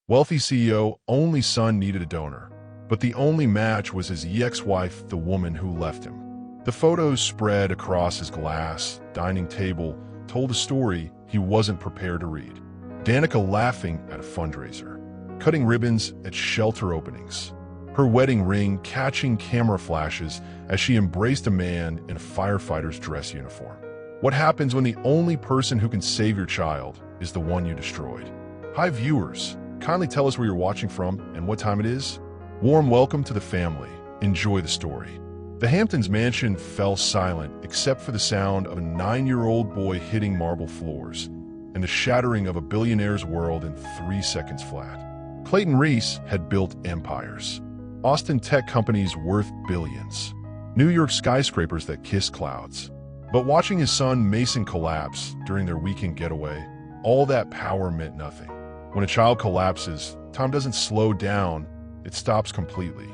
Wealthy CEO, only son needed a donor, but the only match was his ex-wife, the woman who left him. The photos spread across his glass dining table told a story he wasn't prepared to read. Danica laughing at a fundraiser, cutting ribbons at shelter openings, her wedding ring catching camera flashes as she embraced a man in a firefighter's dress uniform. What happens when the only person who can save your child is the one you destroyed? Hi viewers, kindly tell us where you're watching from and what time it is. Warm welcome to the family. Enjoy the story. The Hamptons mansion fell silent except for the sound of a 9-year-old boy hitting marble floors and the shattering of a billionaire's world in 3 seconds flat. Clayton Reese had built empires. Austin tech companies worth billions. New York skyscrapers that kissed clouds. But watching his son Mason collapse during their weekend getaway, all that power meant nothing. When a child collapses, time doesn't slow down, it stops completely.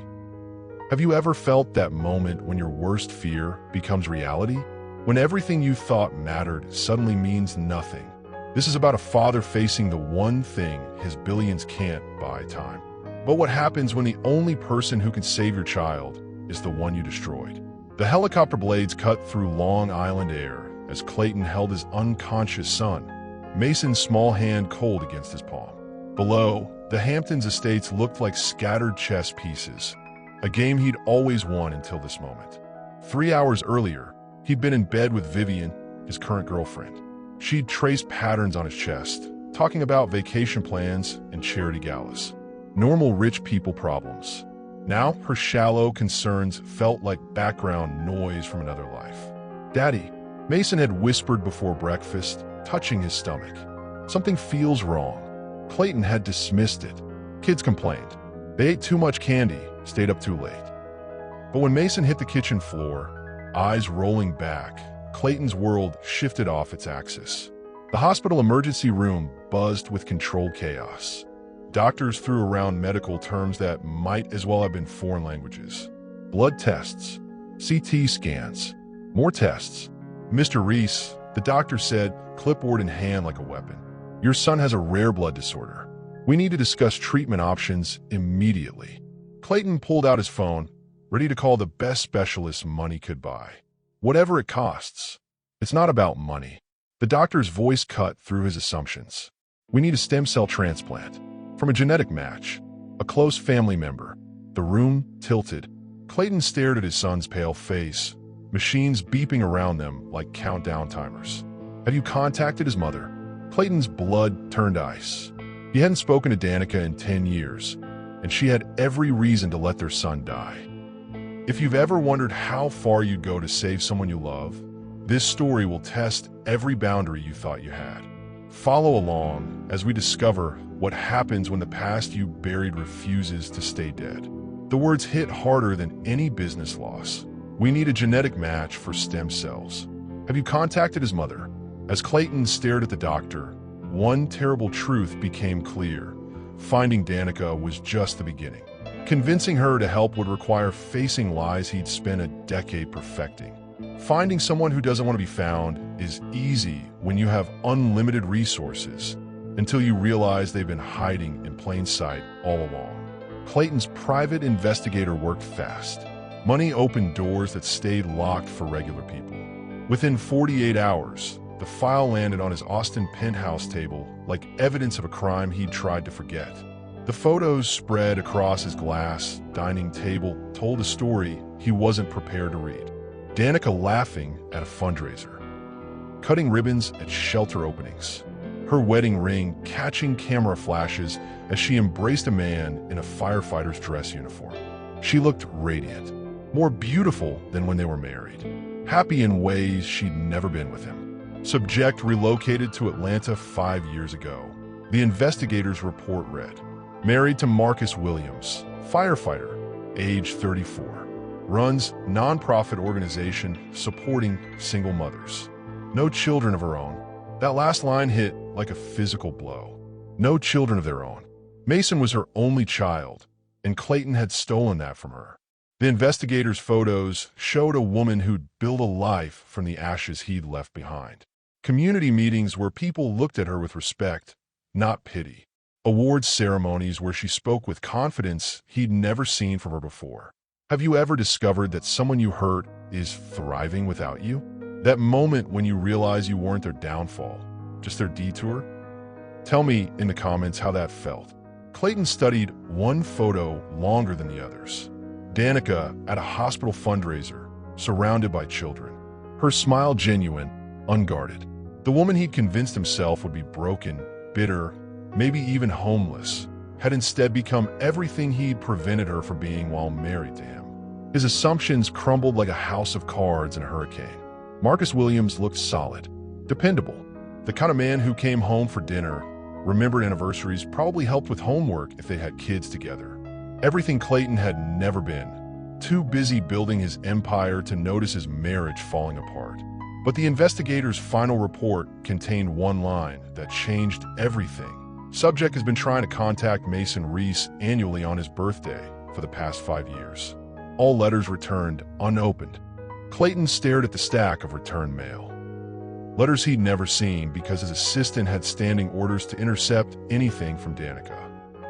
Have you ever felt that moment when your worst fear becomes reality? When everything you thought mattered suddenly means nothing. This is about a father facing the one thing his billions can't buy: time. But what happens when the only person who can save your child is the one you destroyed? The helicopter blades cut through Long Island air as Clayton held his unconscious son, Mason's small hand cold against his palm. Below, the Hamptons estates looked like scattered chess pieces, a game he'd always won until this moment. 3 hours earlier, he'd been in bed with Vivian, his current girlfriend. She'd traced patterns on his chest, talking about vacation plans and charity galas. Normal rich people problems. Now, her shallow concerns felt like background noise from another life. "Daddy," Mason had whispered before breakfast, touching his stomach. "Something feels wrong." Clayton had dismissed it. Kids complained. They ate too much candy, stayed up too late. But when Mason hit the kitchen floor, eyes rolling back, Clayton's world shifted off its axis. The hospital emergency room buzzed with controlled chaos. Doctors threw around medical terms that might as well have been foreign languages. Blood tests, CT scans, more tests. "Mr. Reese," the doctor said, clipboard in hand like a weapon, "your son has a rare blood disorder. We need to discuss treatment options immediately." Clayton pulled out his phone, ready to call the best specialist money could buy. Whatever it costs. It's not about money. The doctor's voice cut through his assumptions. "We need a stem cell transplant. From a genetic match. A close family member." The room tilted. Clayton stared at his son's pale face, machines beeping around them like countdown timers. "Have you contacted his mother?" Clayton's blood turned ice. He hadn't spoken to Danica in 10 years, and she had every reason to let their son die. If you've ever wondered how far you'd go to save someone you love, this story will test every boundary you thought you had. Follow along as we discover what happens when the past you buried refuses to stay dead. The words hit harder than any business loss. "We need a genetic match for stem cells. Have you contacted his mother?" As Clayton stared at the doctor, one terrible truth became clear. Finding Danica was just the beginning. Convincing her to help would require facing lies he'd spent a decade perfecting. Finding someone who doesn't want to be found is easy when you have unlimited resources, until you realize they've been hiding in plain sight all along. Clayton's private investigator worked fast. Money opened doors that stayed locked for regular people. Within 48 hours, the file landed on his Austin penthouse table like evidence of a crime he'd tried to forget. The photos spread across his glass dining table told a story he wasn't prepared to read. Danica laughing at a fundraiser, cutting ribbons at shelter openings, her wedding ring catching camera flashes as she embraced a man in a firefighter's dress uniform. She looked radiant, more beautiful than when they were married, happy in ways she'd never been with him. Subject relocated to Atlanta 5 years ago. The investigators' report read, married to Marcus Williams, firefighter, age 34. Runs nonprofit organization supporting single mothers. No children of her own. That last line hit like a physical blow. No children of their own. Mason was her only child, and Clayton had stolen that from her. The investigators' photos showed a woman who'd built a life from the ashes he'd left behind. Community meetings where people looked at her with respect, not pity. awards ceremonies where she spoke with confidence he'd never seen from her before. Have you ever discovered that someone you hurt is thriving without you? That moment when you realize you weren't their downfall, just their detour? Tell me in the comments how that felt. Clayton studied one photo longer than the others. Danica at a hospital fundraiser, surrounded by children. Her smile genuine, unguarded. The woman he'd convinced himself would be broken, bitter, maybe even homeless, had instead become everything he'd prevented her from being while married to him. His assumptions crumbled like a house of cards in a hurricane. Marcus Williams looked solid, dependable, the kind of man who came home for dinner, remembered anniversaries, probably helped with homework if they had kids together. Everything Clayton had never been, too busy building his empire to notice his marriage falling apart. But the investigators' final report contained one line that changed everything. Subject has been trying to contact Mason Reese annually on his birthday for the past 5 years. All letters returned unopened. Clayton stared at the stack of returned mail. Letters he'd never seen because his assistant had standing orders to intercept anything from Danica.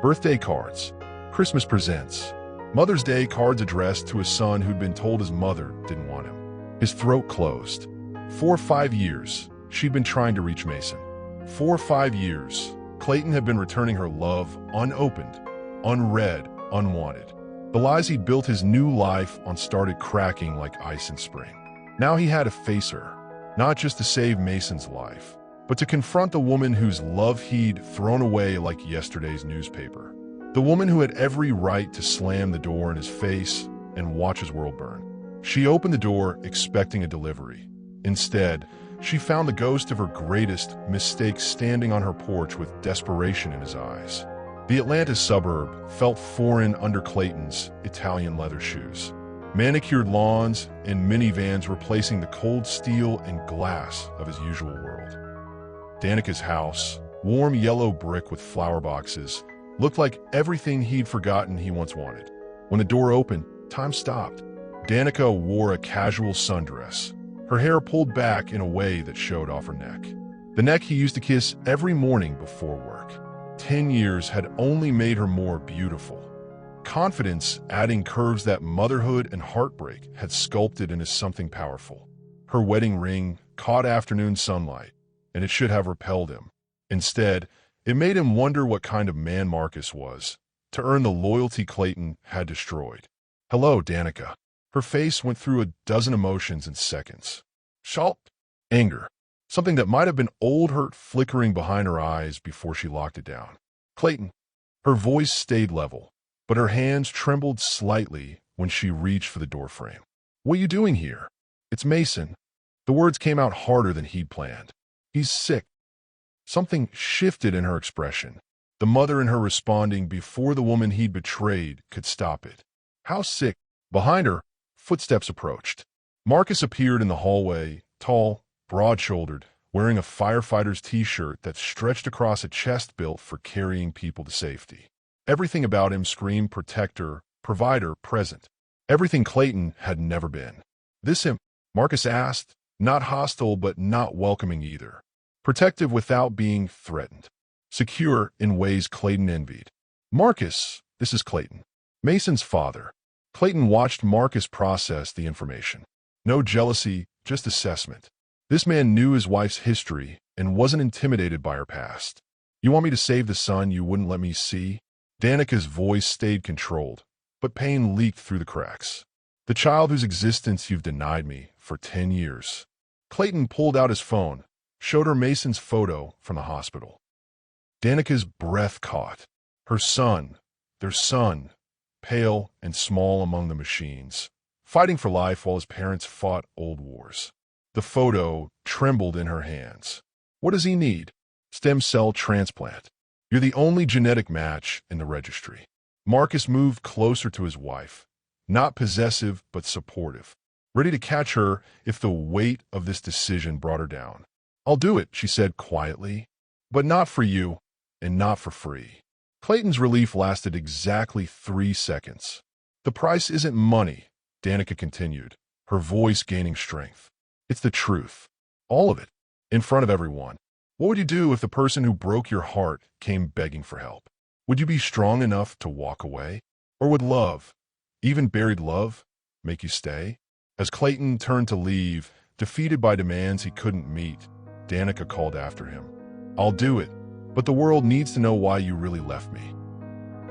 Birthday cards, Christmas presents, Mother's Day cards addressed to a son who'd been told his mother didn't want him. His throat closed. 4 or 5 years, she'd been trying to reach Mason. 4 or 5 years, Clayton had been returning her love unopened, unread, unwanted. The lies he'd built his new life on started cracking like ice in spring. Now he had to face her, not just to save Mason's life, but to confront the woman whose love he'd thrown away like yesterday's newspaper. The woman who had every right to slam the door in his face and watch his world burn. She opened the door expecting a delivery. Instead, she found the ghost of her greatest mistake standing on her porch with desperation in his eyes. The Atlanta suburb felt foreign under Clayton's Italian leather shoes. Manicured lawns and minivans replacing the cold steel and glass of his usual world. Danica's house, warm yellow brick with flower boxes, looked like everything he'd forgotten he once wanted. When the door opened, time stopped. Danica wore a casual sundress, her hair pulled back in a way that showed off her neck. The neck he used to kiss every morning before work. 10 years had only made her more beautiful. Confidence adding curves that motherhood and heartbreak had sculpted into something powerful. Her wedding ring caught afternoon sunlight, and it should have repelled him. Instead, it made him wonder what kind of man Marcus was, to earn the loyalty Clayton had destroyed. "Hello, Danica." Her face went through a dozen emotions in seconds. Shock, anger, something that might have been old hurt flickering behind her eyes before she locked it down. "Clayton." Her voice stayed level, but her hands trembled slightly when she reached for the doorframe. "What are you doing here?" "It's Mason." The words came out harder than he'd planned. "He's sick." Something shifted in her expression, the mother in her responding before the woman he'd betrayed could stop it. "How sick?" Behind her, footsteps approached. Marcus appeared in the hallway, tall, broad-shouldered, wearing a firefighter's t-shirt that stretched across a chest built for carrying people to safety. Everything about him screamed protector, provider, present. Everything Clayton had never been. "This him?" Marcus asked, not hostile but not welcoming either. Protective without being threatened. Secure in ways Clayton envied. "Marcus, this is Clayton. Mason's father." Clayton watched Marcus process the information. No jealousy, just assessment. This man knew his wife's history and wasn't intimidated by her past. "You want me to save the son you wouldn't let me see?" Danica's voice stayed controlled, but pain leaked through the cracks. "The child whose existence you've denied me for 10 years. Clayton pulled out his phone, showed her Mason's photo from the hospital. Danica's breath caught. Her son, their son, pale and small among the machines, fighting for life while his parents fought old wars. The photo trembled in her hands. "What does he need?" "Stem cell transplant. You're the only genetic match in the registry." Marcus moved closer to his wife, not possessive but supportive, ready to catch her if the weight of this decision brought her down. "I'll do it," she said quietly, "but not for you and not for free." Clayton's relief lasted exactly 3 seconds. "The price isn't money," Danica continued, her voice gaining strength. "It's the truth. All of it. In front of everyone. What would you do if the person who broke your heart came begging for help? Would you be strong enough to walk away? Or would love, even buried love, make you stay? As Clayton turned to leave, defeated by demands he couldn't meet, Danica called after him. I'll do it, but the world needs to know why you really left me.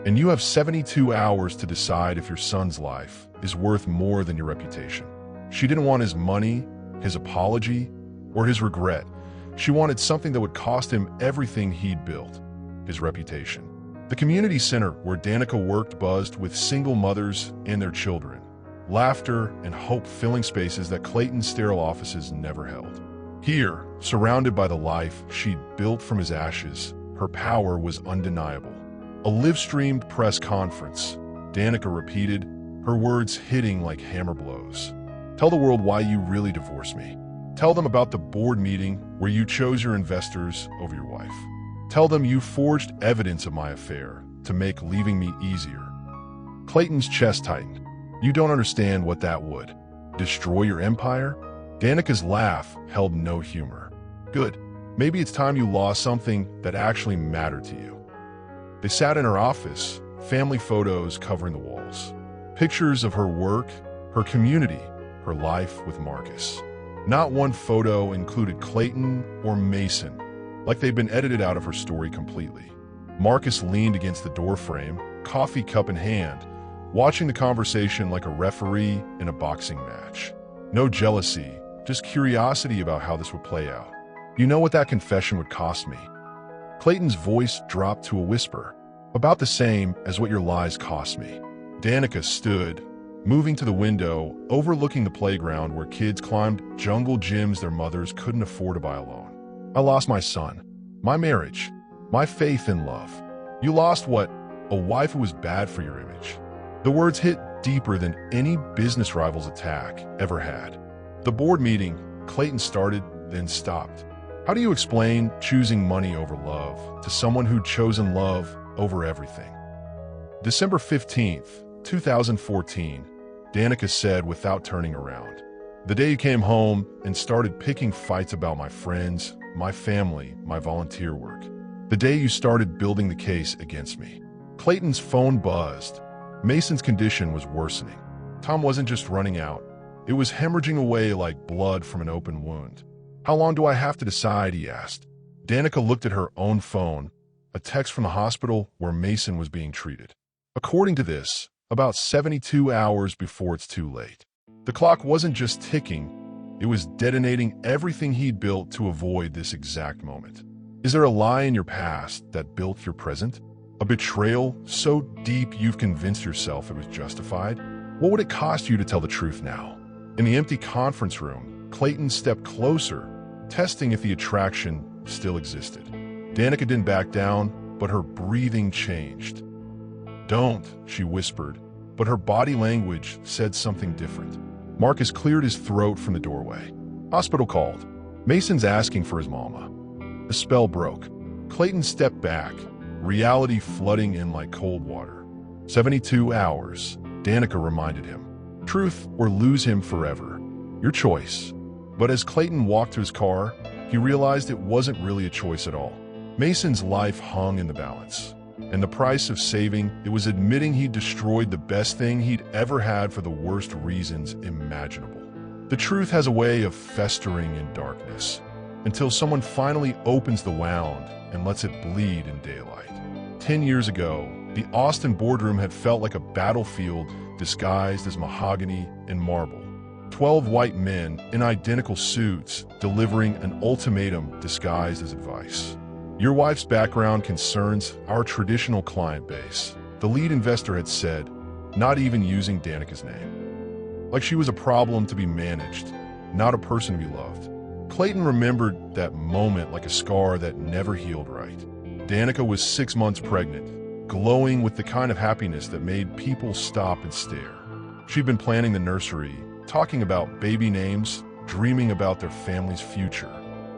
And you have 72 hours to decide if your son's life is worth more than your reputation. She didn't want his money, his apology, or his regret. She wanted something that would cost him everything he'd built, his reputation. The community center where Danica worked buzzed with single mothers and their children, laughter and hope filling spaces that Clayton's sterile offices never held. Here, surrounded by the life she'd built from his ashes, her power was undeniable. A live-streamed press conference, Danica repeated, her words hitting like hammer blows. Tell the world why you really divorced me. Tell them about the board meeting where you chose your investors over your wife. Tell them you forged evidence of my affair to make leaving me easier. Clayton's chest tightened. You don't understand what that would. Destroy your empire? Danica's laugh held no humor. Good. Maybe it's time you lost something that actually mattered to you. They sat in her office, family photos covering the walls. Pictures of her work, her community, her life with Marcus. Not one photo included Clayton or Mason, like they'd been edited out of her story completely. Marcus leaned against the doorframe, coffee cup in hand, watching the conversation like a referee in a boxing match. No jealousy, just curiosity about how this would play out. You know what that confession would cost me? Clayton's voice dropped to a whisper, about the same as what your lies cost me. Danica stood, moving to the window, overlooking the playground where kids climbed jungle gyms their mothers couldn't afford to buy alone. I lost my son, my marriage, my faith in love. You lost what? A wife who was bad for your image. The words hit deeper than any business rival's attack ever had. The board meeting, Clayton started, then stopped. How do you explain choosing money over love to someone who'd chosen love over everything? December 15th, 2014, Danica said without turning around. The day you came home and started picking fights about my friends, my family, my volunteer work. The day you started building the case against me. Clayton's phone buzzed. Mason's condition was worsening. Tom wasn't just running out. It was hemorrhaging away like blood from an open wound. How long do I have to decide, he asked. Danica looked at her own phone, a text from the hospital where Mason was being treated. According to this, about 72 hours before it's too late. The clock wasn't just ticking, it was detonating everything he'd built to avoid this exact moment. Is there a lie in your past that built your present? A betrayal so deep you've convinced yourself it was justified? What would it cost you to tell the truth now? In the empty conference room, Clayton stepped closer, testing if the attraction still existed. Danica didn't back down, but her breathing changed. Don't, she whispered, but her body language said something different. Marcus cleared his throat from the doorway. Hospital called. Mason's asking for his mama. The spell broke. Clayton stepped back, reality flooding in like cold water. 72 hours, Danica reminded him. Truth or lose him forever. Your choice. But as Clayton walked to his car, he realized it wasn't really a choice at all. Mason's life hung in the balance. And the price of saving it was admitting he'd destroyed the best thing he'd ever had for the worst reasons imaginable. The truth has a way of festering in darkness, until someone finally opens the wound and lets it bleed in daylight. 10 years ago, the Austin boardroom had felt like a battlefield disguised as mahogany and marble. 12 white men in identical suits delivering an ultimatum disguised as advice. Your wife's background concerns our traditional client base, the lead investor had said, not even using Danica's name. Like she was a problem to be managed, not a person to be loved. Clayton remembered that moment like a scar that never healed right. Danica was 6 months pregnant, glowing with the kind of happiness that made people stop and stare. She'd been planning the nursery, talking about baby names, dreaming about their family's future.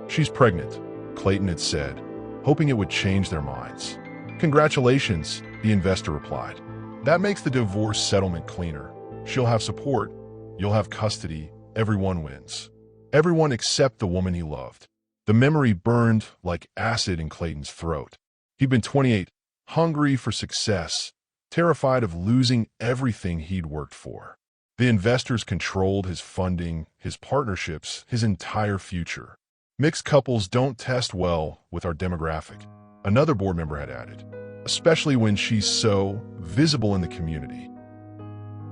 She's pregnant, Clayton had said, hoping it would change their minds. Congratulations, the investor replied. That makes the divorce settlement cleaner. She'll have support, you'll have custody, everyone wins. Everyone except the woman he loved. The memory burned like acid in Clayton's throat. He'd been 28, hungry for success, terrified of losing everything he'd worked for. The investors controlled his funding, his partnerships, his entire future. Mixed couples don't test well with our demographic, another board member had added, especially when she's so visible in the community.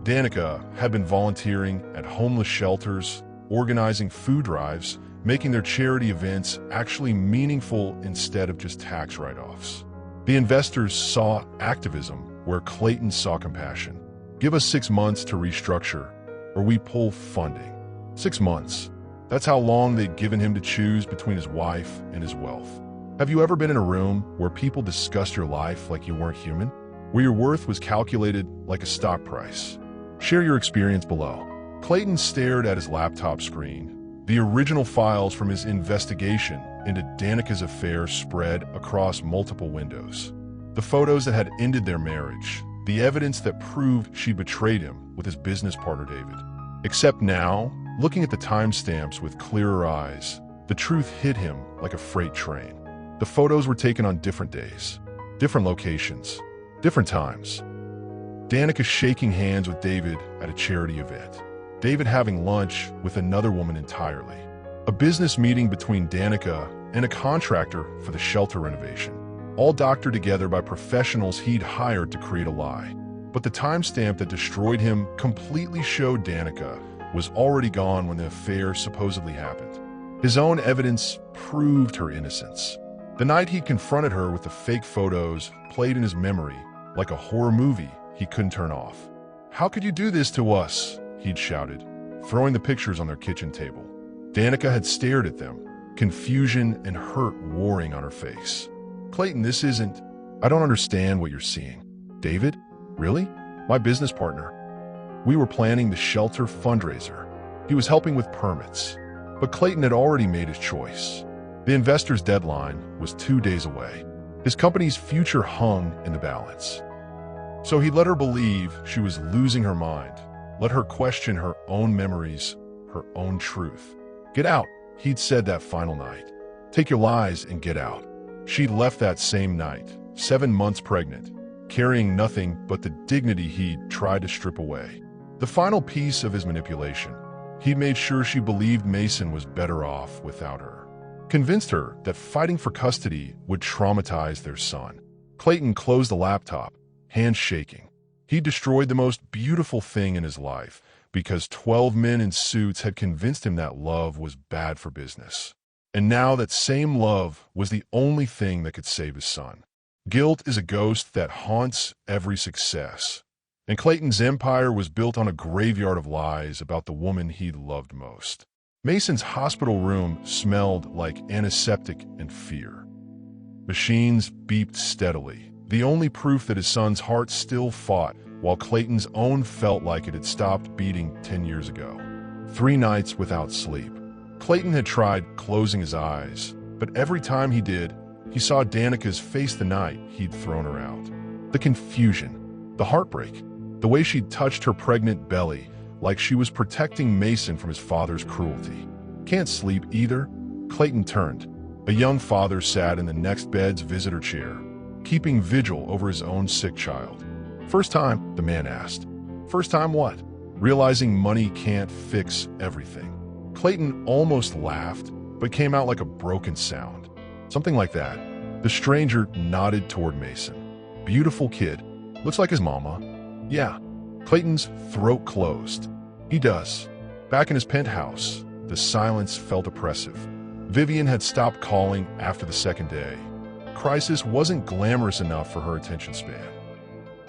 Danica had been volunteering at homeless shelters, organizing food drives, making their charity events actually meaningful instead of just tax write-offs. The investors saw activism where Clayton saw compassion. Give us 6 months to restructure, or we pull funding. 6 months. That's how long they'd given him to choose between his wife and his wealth. Have you ever been in a room where people discussed your life like you weren't human? Where your worth was calculated like a stock price? Share your experience below. Clayton stared at his laptop screen. The original files from his investigation into Danica's affair spread across multiple windows. The photos that had ended their marriage, the evidence that proved she betrayed him with his business partner David. Except now, looking at the timestamps with clearer eyes, the truth hit him like a freight train. The photos were taken on different days, different locations, different times. Danica shaking hands with David at a charity event. David having lunch with another woman entirely. A business meeting between Danica and a contractor for the shelter renovation. All doctored together by professionals he'd hired to create a lie. But the timestamp that destroyed him completely showed Danica was already gone when the affair supposedly happened. His own evidence proved her innocence. The night he confronted her with the fake photos played in his memory like a horror movie he couldn't turn off. "How could you do this to us?" he'd shouted, throwing the pictures on their kitchen table. Danica had stared at them, confusion and hurt warring on her face. "Clayton, this isn't... I don't understand what you're seeing." "David? Really? My business partner. We were planning the shelter fundraiser. He was helping with permits. But Clayton had already made his choice. The investor's deadline was 2 days away. His company's future hung in the balance. So he let her believe she was losing her mind, let her question her own memories, her own truth. "Get out," he'd said that final night. "Take your lies and get out." She'd left that same night, 7 months pregnant, carrying nothing but the dignity he'd tried to strip away. The final piece of his manipulation. He'd made sure she believed Mason was better off without her. Convinced her that fighting for custody would traumatize their son. Clayton closed the laptop, hands shaking. He destroyed the most beautiful thing in his life because 12 men in suits had convinced him that love was bad for business. And now that same love was the only thing that could save his son. Guilt is a ghost that haunts every success. And Clayton's empire was built on a graveyard of lies about the woman he loved most. Mason's hospital room smelled like antiseptic and fear. Machines beeped steadily, the only proof that his son's heart still fought, while Clayton's own felt like it had stopped beating 10 years ago. 3 nights without sleep. Clayton had tried closing his eyes, but every time he did, he saw Danica's face the night he'd thrown her out. The confusion, the heartbreak, the way she'd touched her pregnant belly like she was protecting Mason from his father's cruelty. Can't sleep either? Clayton turned. A young father sat in the next bed's visitor chair, keeping vigil over his own sick child. "First time?" the man asked. "First time what?" Realizing money can't fix everything. Clayton almost laughed, but came out like a broken sound. Something like that. The stranger nodded toward Mason. "Beautiful kid. Looks like his mama." "Yeah." Clayton's throat closed. "He does." Back in his penthouse, the silence felt oppressive. Vivian had stopped calling after the second day. Crisis wasn't glamorous enough for her attention span.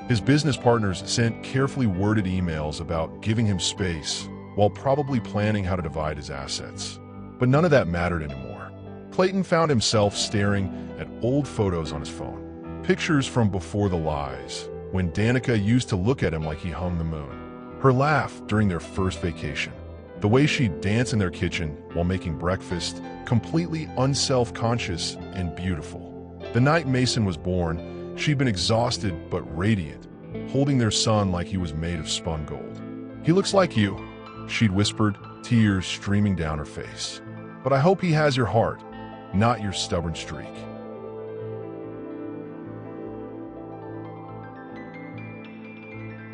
His business partners sent carefully worded emails about giving him space, while probably planning how to divide his assets. But none of that mattered anymore. Clayton found himself staring at old photos on his phone. Pictures from before the lies, when Danica used to look at him like he hung the moon. Her laugh during their first vacation. The way she'd dance in their kitchen while making breakfast, completely unself-conscious and beautiful. The night Mason was born, she'd been exhausted but radiant, holding their son like he was made of spun gold. "He looks like you," she'd whispered, tears streaming down her face. "But I hope he has your heart." not your stubborn streak.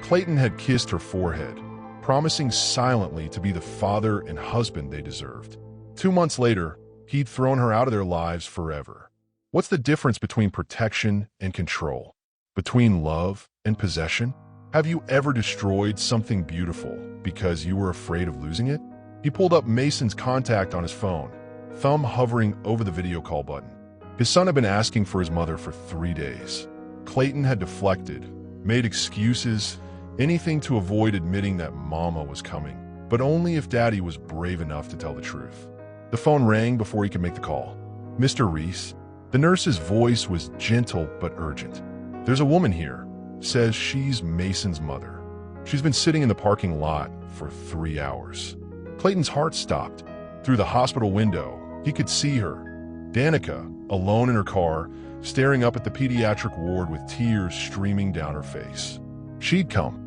Clayton had kissed her forehead, promising silently to be the father and husband they deserved. 2 months later, he'd thrown her out of their lives forever. What's the difference between protection and control? Between love and possession? Have you ever destroyed something beautiful because you were afraid of losing it? He pulled up Mason's contact on his phone, thumb hovering over the video call button. His son had been asking for his mother for 3 days. Clayton had deflected, made excuses, anything to avoid admitting that Mama was coming, but only if Daddy was brave enough to tell the truth. The phone rang before he could make the call. "Mr. Reese?" The nurse's voice was gentle but urgent. "There's a woman here. Says she's Mason's mother. She's been sitting in the parking lot for 3 hours." Clayton's heart stopped. Through the hospital window, he could see her, Danica, alone in her car, staring up at the pediatric ward with tears streaming down her face. She'd come.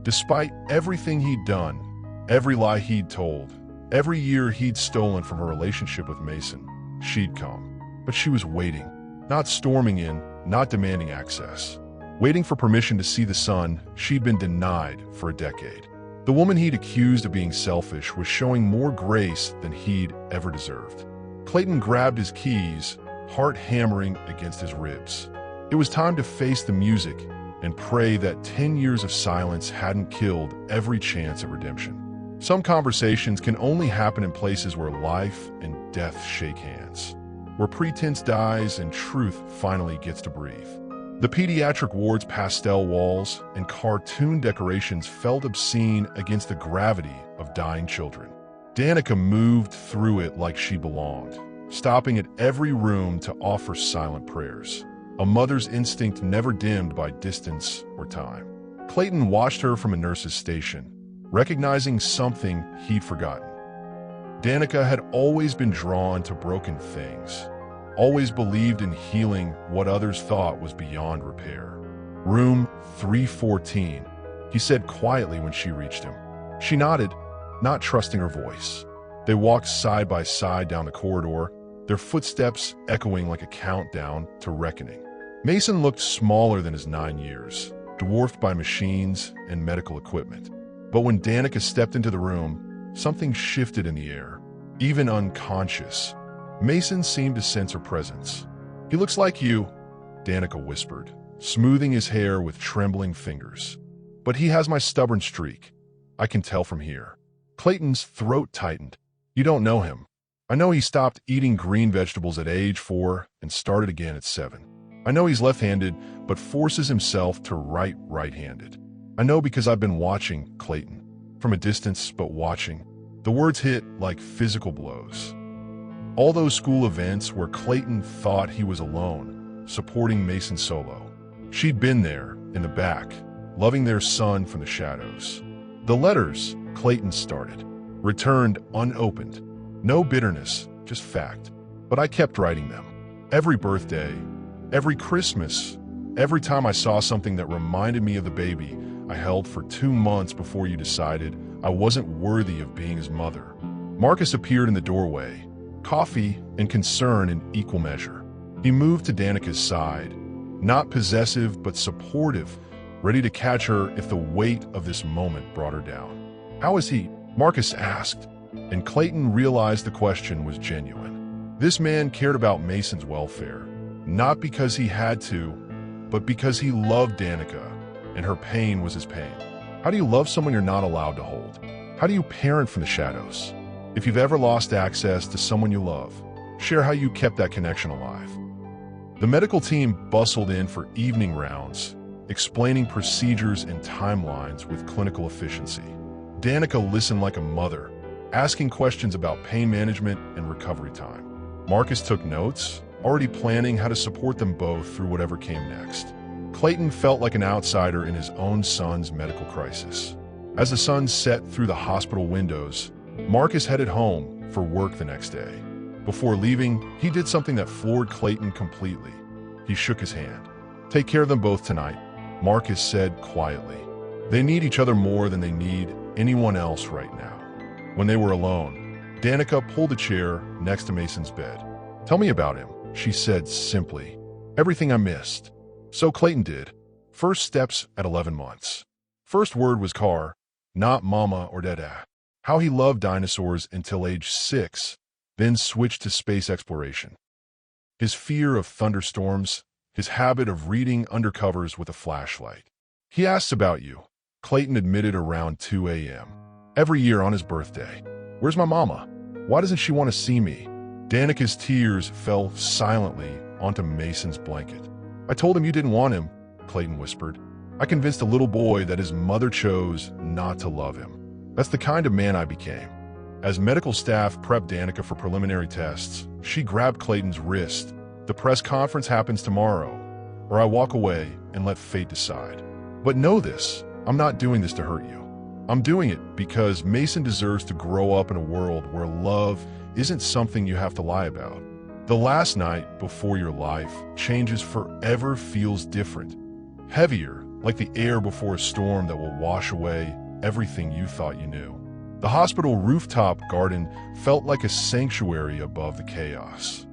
Despite everything he'd done, every lie he'd told, every year he'd stolen from her relationship with Mason, she'd come. But she was waiting, not storming in, not demanding access. Waiting for permission to see the son she'd been denied for a decade. The woman he'd accused of being selfish was showing more grace than he'd ever deserved. Clayton grabbed his keys, heart hammering against his ribs. It was time to face the music and pray that 10 years of silence hadn't killed every chance at redemption. Some conversations can only happen in places where life and death shake hands, where pretense dies and truth finally gets to breathe. The pediatric ward's pastel walls and cartoon decorations felt obscene against the gravity of dying children. Danica moved through it like she belonged, stopping at every room to offer silent prayers, a mother's instinct never dimmed by distance or time. Clayton watched her from a nurse's station, recognizing something he'd forgotten. Danica had always been drawn to broken things, always believed in healing what others thought was beyond repair. "Room 314, he said quietly when she reached him. She nodded, not trusting her voice. They walked side by side down the corridor, their footsteps echoing like a countdown to reckoning. Mason looked smaller than his 9 years, dwarfed by machines and medical equipment. But when Danica stepped into the room, something shifted in the air, even unconscious. Mason seemed to sense her presence. "He looks like you," Danica whispered, smoothing his hair with trembling fingers. "But he has my stubborn streak. I can tell from here." Clayton's throat tightened. "You don't know him. I know he stopped eating green vegetables at age 4 and started again at 7. I know he's left-handed, but forces himself to write right-handed. I know because I've been watching, Clayton. From a distance, but watching." The words hit like physical blows. All those school events where Clayton thought he was alone, supporting Mason solo. She'd been there, in the back, loving their son from the shadows. The letters, Clayton started, returned unopened. No bitterness, just fact. But I kept writing them. Every birthday, every Christmas, every time I saw something that reminded me of the baby I held for 2 months before you decided I wasn't worthy of being his mother. Marcus appeared in the doorway, coffee and concern in equal measure. He moved to Danica's side, not possessive but supportive, ready to catch her if the weight of this moment brought her down. "How is he?" Marcus asked, and Clayton realized the question was genuine. This man cared about Mason's welfare, not because he had to, but because he loved Danica, and her pain was his pain. How do you love someone you're not allowed to hold? How do you parent from the shadows? If you've ever lost access to someone you love, share how you kept that connection alive. The medical team bustled in for evening rounds, explaining procedures and timelines with clinical efficiency. Danica listened like a mother, asking questions about pain management and recovery time. Marcus took notes, already planning how to support them both through whatever came next. Clayton felt like an outsider in his own son's medical crisis. As the sun set through the hospital windows, Marcus headed home for work the next day. Before leaving, he did something that floored Clayton completely. He shook his hand. "Take care of them both tonight," Marcus said quietly. "They need each other more than they need anyone else right now." When they were alone, Danica pulled a chair next to Mason's bed. Tell me about him, she said simply. Everything I missed. So Clayton did. First steps at 11 months. First word was car, not mama or dada. How he loved dinosaurs until age 6, then switched to space exploration. His fear of thunderstorms, his habit of reading undercovers with a flashlight. He asks about you, Clayton admitted around 2 a.m. Every year on his birthday. Where's my mama? Why doesn't she want to see me? Danica's tears fell silently onto Mason's blanket. I told him you didn't want him, Clayton whispered. I convinced a little boy that his mother chose not to love him. That's the kind of man I became. As medical staff prepped Danica for preliminary tests, she grabbed Clayton's wrist. The press conference happens tomorrow, or I walk away and let fate decide. But know this, I'm not doing this to hurt you. I'm doing it because Mason deserves to grow up in a world where love isn't something you have to lie about. The last night before your life changes forever feels different. Heavier, like the air before a storm that will wash away everything you thought you knew. The hospital rooftop garden felt like a sanctuary above the chaos.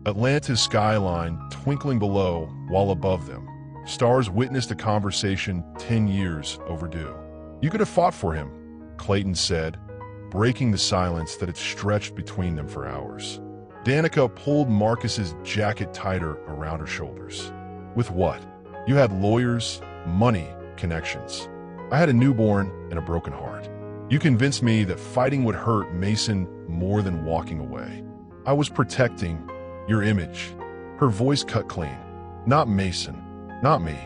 Atlanta's skyline twinkling below while above them. Stars witnessed a conversation 10 years overdue. You could have fought for him, Clayton said, breaking the silence that had stretched between them for hours. Danica pulled Marcus's jacket tighter around her shoulders. With what? You had lawyers, money, connections. I had a newborn and a broken heart. You convinced me that fighting would hurt Mason more than walking away. I was protecting your image. Her voice cut clean. Not Mason, not me,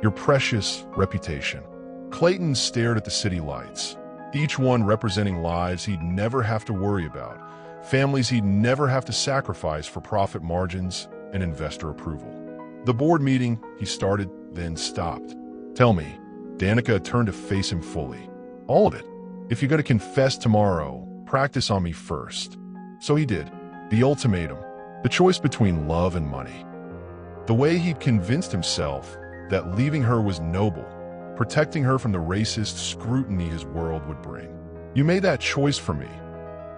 your precious reputation. Clayton stared at the city lights, each one representing lives he'd never have to worry about, families he'd never have to sacrifice for profit margins and investor approval. The board meeting, he started, then stopped. Tell me, Danica turned to face him fully. All of it. If you're going to confess tomorrow, practice on me first. So he did. The ultimatum. The choice between love and money. The way he'd convinced himself that leaving her was noble, protecting her from the racist scrutiny his world would bring. You made that choice for me,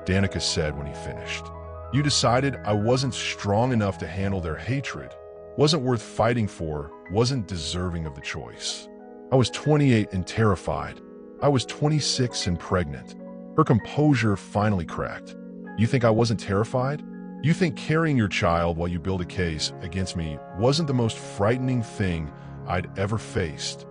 Danica said when he finished. You decided I wasn't strong enough to handle their hatred, wasn't worth fighting for, wasn't deserving of the choice. I was 28 and terrified. I was 26 and pregnant. Her composure finally cracked. You think I wasn't terrified? You think carrying your child while you build a case against me wasn't the most frightening thing I'd ever faced?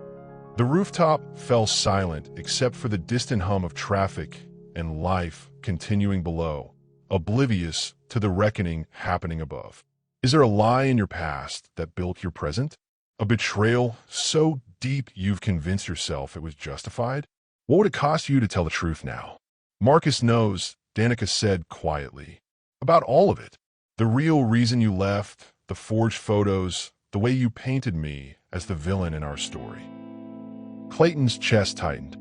The rooftop fell silent except for the distant hum of traffic and life continuing below, oblivious to the reckoning happening above. Is there a lie in your past that built your present? A betrayal so deep you've convinced yourself it was justified? What would it cost you to tell the truth now? Marcus knows, Danica said quietly. About all of it. The real reason you left, the forged photos, the way you painted me as the villain in our story. Clayton's chest tightened.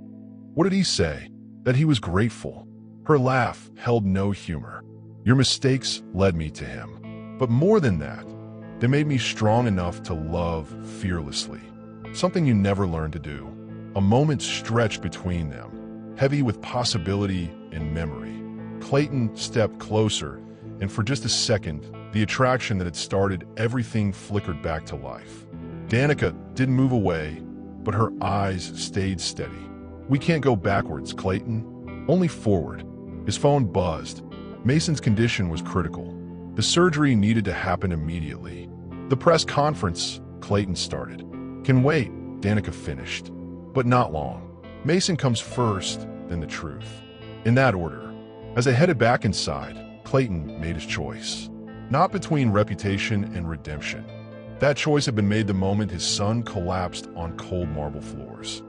What did he say? That he was grateful. Her laugh held no humor. Your mistakes led me to him. But more than that, they made me strong enough to love fearlessly. Something you never learned to do. A moment stretched between them, heavy with possibility and memory. Clayton stepped closer, and for just a second, the attraction that had started everything flickered back to life. Danica didn't move away, but her eyes stayed steady. We can't go backwards, Clayton. Only forward. His phone buzzed. Mason's condition was critical. The surgery needed to happen immediately. The press conference, Clayton started. Can wait, Danica finished. But not long. Mason comes first, then the truth. In that order. As they headed back inside, Clayton made his choice. Not between reputation and redemption. That choice had been made the moment his son collapsed on cold marble floors.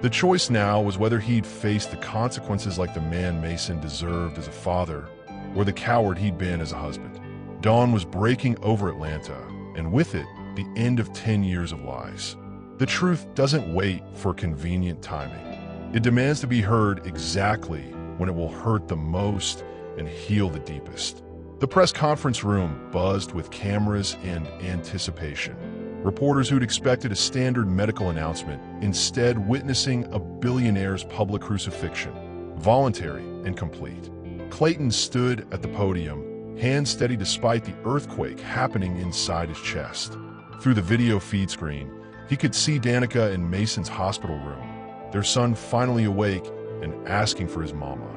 The choice now was whether he'd face the consequences like the man Mason deserved as a father, or the coward he'd been as a husband. Dawn was breaking over Atlanta, and with it, the end of 10 years of lies. The truth doesn't wait for convenient timing. It demands to be heard exactly when it will hurt the most and heal the deepest. The press conference room buzzed with cameras and anticipation. Reporters who'd expected a standard medical announcement, instead witnessing a billionaire's public crucifixion, voluntary and complete. Clayton stood at the podium, hands steady despite the earthquake happening inside his chest. Through the video feed screen, he could see Danica in Mason's hospital room, their son finally awake and asking for his mama.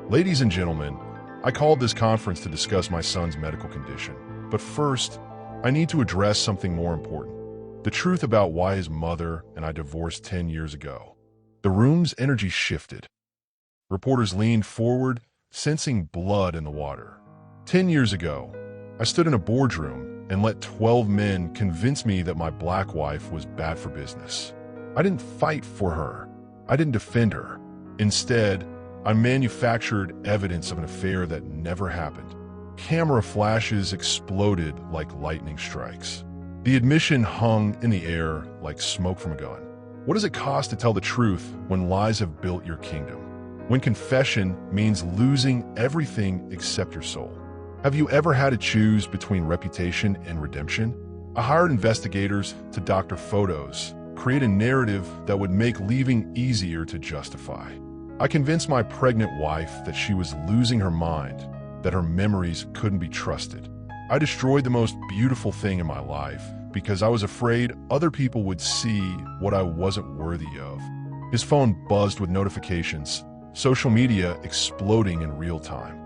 Ladies and gentlemen, I called this conference to discuss my son's medical condition. But first, I need to address something more important. The truth about why his mother and I divorced 10 years ago. The room's energy shifted. Reporters leaned forward, sensing blood in the water. 10 years ago, I stood in a boardroom and let 12 men convince me that my black wife was bad for business. I didn't fight for her. I didn't defend her. Instead, I manufactured evidence of an affair that never happened. Camera flashes exploded like lightning strikes. The admission hung in the air like smoke from a gun. What does it cost to tell the truth when lies have built your kingdom? When confession means losing everything except your soul? Have you ever had to choose between reputation and redemption? I hired investigators to doctor photos, create a narrative that would make leaving easier to justify. I convinced my pregnant wife that she was losing her mind, that her memories couldn't be trusted. I destroyed the most beautiful thing in my life because I was afraid other people would see what I wasn't worthy of. His phone buzzed with notifications, social media exploding in real time.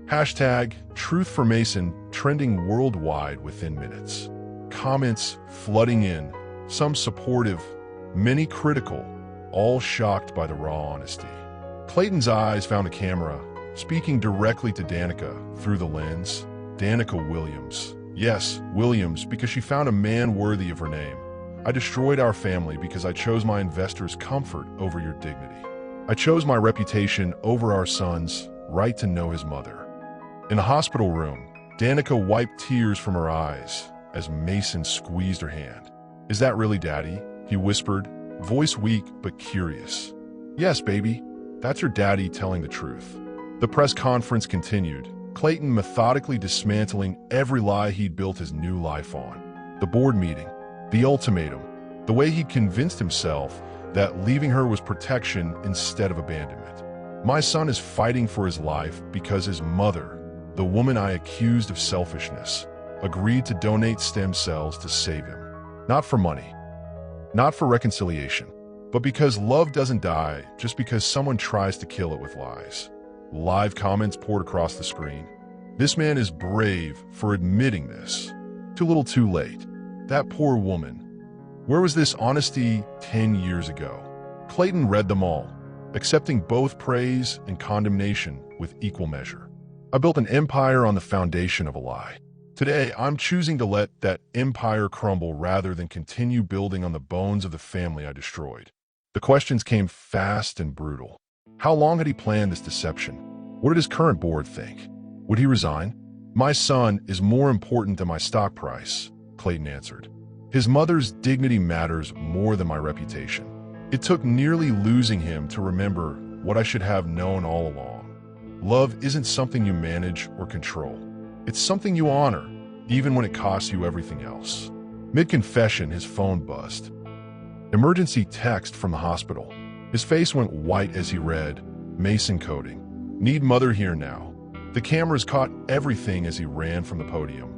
Hashtag Truth for Mason trending worldwide within minutes. Comments flooding in, some supportive, many critical, all shocked by the raw honesty. Clayton's eyes found a camera, speaking directly to Danica through the lens. Danica Williams. Yes, Williams, because she found a man worthy of her name. I destroyed our family because I chose my investors' comfort over your dignity. I chose my reputation over our son's right to know his mother. In the hospital room, Danica wiped tears from her eyes as Mason squeezed her hand. "Is that really Daddy?" he whispered, voice weak but curious. "Yes, baby. That's your daddy telling the truth." The press conference continued, Clayton methodically dismantling every lie he'd built his new life on. The board meeting, the ultimatum, the way he convinced himself that leaving her was protection instead of abandonment. My son is fighting for his life because his mother, the woman I accused of selfishness, agreed to donate stem cells to save him. Not for money, not for reconciliation, but because love doesn't die just because someone tries to kill it with lies. Live comments poured across the screen. "This man is brave for admitting this. Too little too late. That poor woman. Where was this honesty 10 years ago?" Clayton read them all, accepting both praise and condemnation with equal measure. "I built an empire on the foundation of a lie. Today, I'm choosing to let that empire crumble rather than continue building on the bones of the family I destroyed." The questions came fast and brutal. How long had he planned this deception? What did his current board think? Would he resign? "My son is more important than my stock price," Clayton answered. "His mother's dignity matters more than my reputation." It took nearly losing him to remember what I should have known all along. Love isn't something you manage or control. It's something you honor, even when it costs you everything else. Mid-confession, his phone buzzed. Emergency text from the hospital. His face went white as he read, "Mason coding. Need mother here now." The cameras caught everything as he ran from the podium,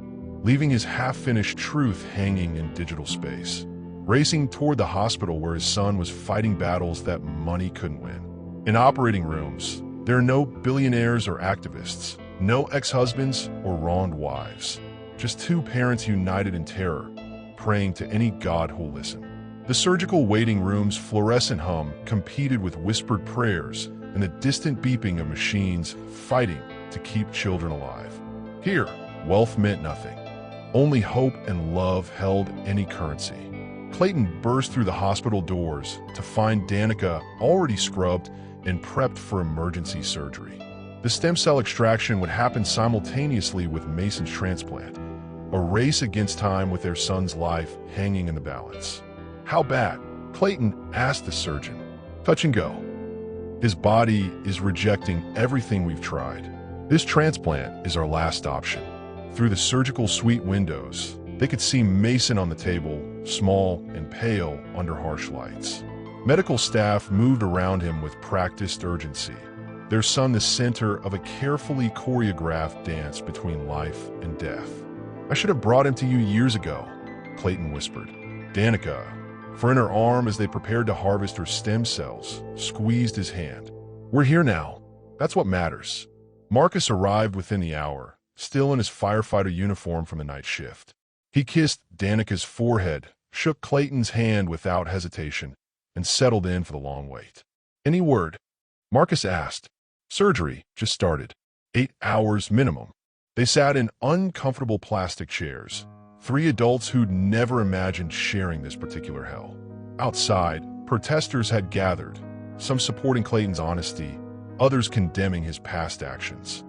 leaving his half-finished truth hanging in digital space. Racing toward the hospital where his son was fighting battles that money couldn't win. In operating rooms, there are no billionaires or activists, no ex-husbands or wronged wives. Just two parents united in terror, praying to any God who'll listen. The surgical waiting room's fluorescent hum competed with whispered prayers and the distant beeping of machines fighting to keep children alive. Here, wealth meant nothing. Only hope and love held any currency. Clayton burst through the hospital doors to find Danica already scrubbed and prepped for emergency surgery. The stem cell extraction would happen simultaneously with Mason's transplant, a race against time with their son's life hanging in the balance. "How bad?" Clayton asked the surgeon. "Touch and go. His body is rejecting everything we've tried. This transplant is our last option." Through the surgical suite windows, they could see Mason on the table, small and pale under harsh lights. Medical staff moved around him with practiced urgency, their son the center of a carefully choreographed dance between life and death. "I should have brought him to you years ago," Clayton whispered. Danica, for in her arm as they prepared to harvest her stem cells, squeezed his hand. "We're here now. That's what matters." Marcus arrived within the hour, still in his firefighter uniform from the night shift. He kissed Danica's forehead, shook Clayton's hand without hesitation, and settled in for the long wait. "Any word?" Marcus asked. "Surgery just started. 8 hours minimum." They sat in uncomfortable plastic chairs, three adults who'd never imagined sharing this particular hell. Outside, protesters had gathered, some supporting Clayton's honesty, others condemning his past actions.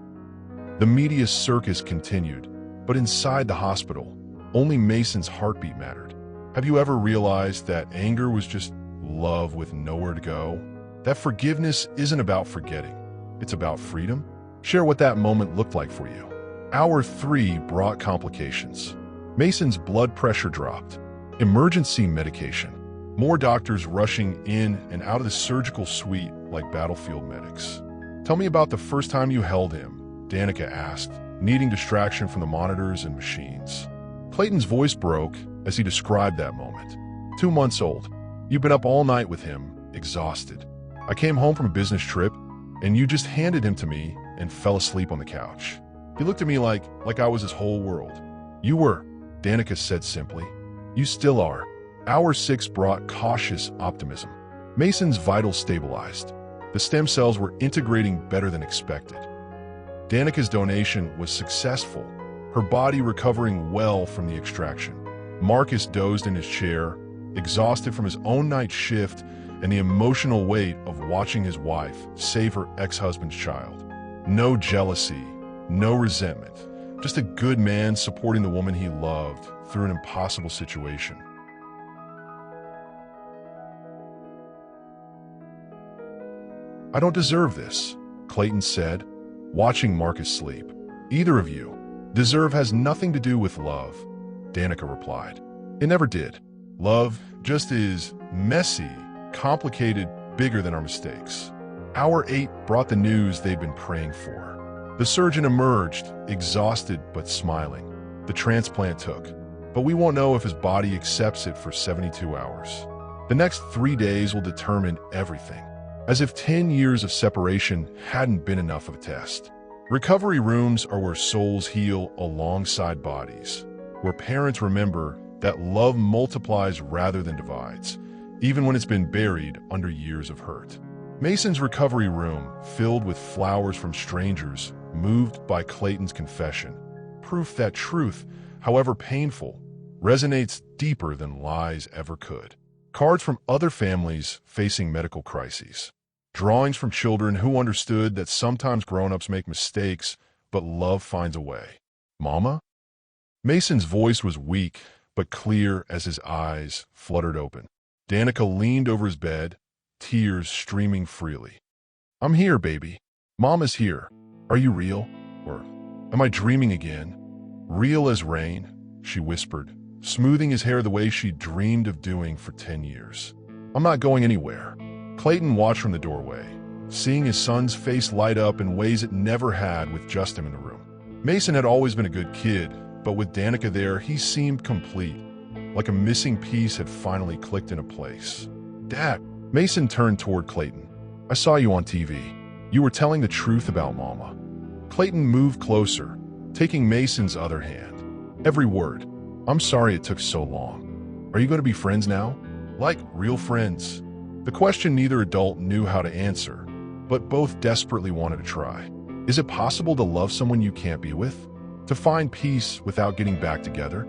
The media circus continued, but inside the hospital, only Mason's heartbeat mattered. Have you ever realized that anger was just love with nowhere to go? That forgiveness isn't about forgetting, it's about freedom? Share what that moment looked like for you. Hour 3 brought complications. Mason's blood pressure dropped. Emergency medication. More doctors rushing in and out of the surgical suite like battlefield medics. "Tell me about the first time you held him," Danica asked, needing distraction from the monitors and machines. Clayton's voice broke as he described that moment. 2 months old. You've been up all night with him, exhausted. I came home from a business trip, and you just handed him to me and fell asleep on the couch. He looked at me like I was his whole world. "You were," Danica said simply. "You still are." Hour 6 brought cautious optimism. Mason's vitals stabilized. The stem cells were integrating better than expected. Danica's donation was successful, her body recovering well from the extraction. Marcus dozed in his chair, exhausted from his own night shift and the emotional weight of watching his wife save her ex-husband's child. No jealousy, no resentment, just a good man supporting the woman he loved through an impossible situation. "I don't deserve this," Clayton said, watching Marcus sleep. "Either of you. Deserve has nothing to do with love," Danica replied. "It never did. Love just is messy, complicated, bigger than our mistakes." Hour 8 brought the news they'd been praying for. The surgeon emerged, exhausted but smiling. The transplant took, but we won't know if his body accepts it for 72 hours. The next 3 days will determine everything. As if 10 years of separation hadn't been enough of a test. Recovery rooms are where souls heal alongside bodies, where parents remember that love multiplies rather than divides, even when it's been buried under years of hurt. Mason's recovery room, filled with flowers from strangers, moved by Clayton's confession, proof that truth, however painful, resonates deeper than lies ever could. Cards from other families facing medical crises. Drawings from children who understood that sometimes grown-ups make mistakes, but love finds a way. "Mama?" Mason's voice was weak, but clear as his eyes fluttered open. Danica leaned over his bed, tears streaming freely. "I'm here, baby. Mama's here. Are you real? Or am I dreaming again?" "Real as rain," she whispered, smoothing his hair the way she dreamed of doing for 10 years. "I'm not going anywhere." Clayton watched from the doorway, seeing his son's face light up in ways it never had with just him in the room. Mason had always been a good kid, but with Danica there, he seemed complete, like a missing piece had finally clicked into place. "Dad," Mason turned toward Clayton. "I saw you on TV. You were telling the truth about Mama." Clayton moved closer, taking Mason's other hand. Every word. "I'm sorry it took so long. Are you going to be friends now? Like real friends?" The question neither adult knew how to answer, but both desperately wanted to try. Is it possible to love someone you can't be with? To find peace without getting back together?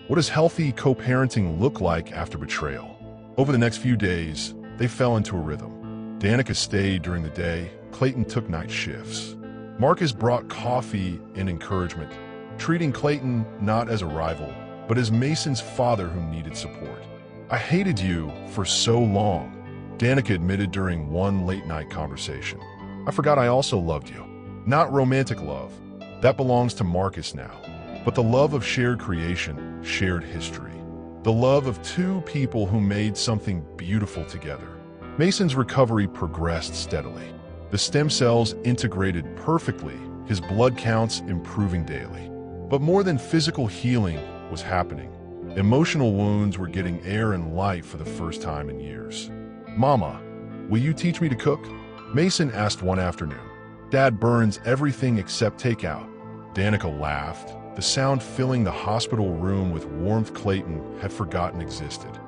What does healthy co-parenting look like after betrayal? Over the next few days, they fell into a rhythm. Danica stayed during the day, Clayton took night shifts. Marcus brought coffee and encouragement, treating Clayton not as a rival, but as Mason's father who needed support. "I hated you for so long," Danica admitted during one late-night conversation. "I forgot I also loved you. Not romantic love. That belongs to Marcus now. But the love of shared creation, shared history. The love of two people who made something beautiful together." Mason's recovery progressed steadily. The stem cells integrated perfectly, his blood counts improving daily. But more than physical healing was happening. Emotional wounds were getting air and light for the first time in years. "Mama, will you teach me to cook?" Mason asked one afternoon. "Dad burns everything except takeout." Danica laughed, the sound filling the hospital room with warmth Clayton had forgotten existed.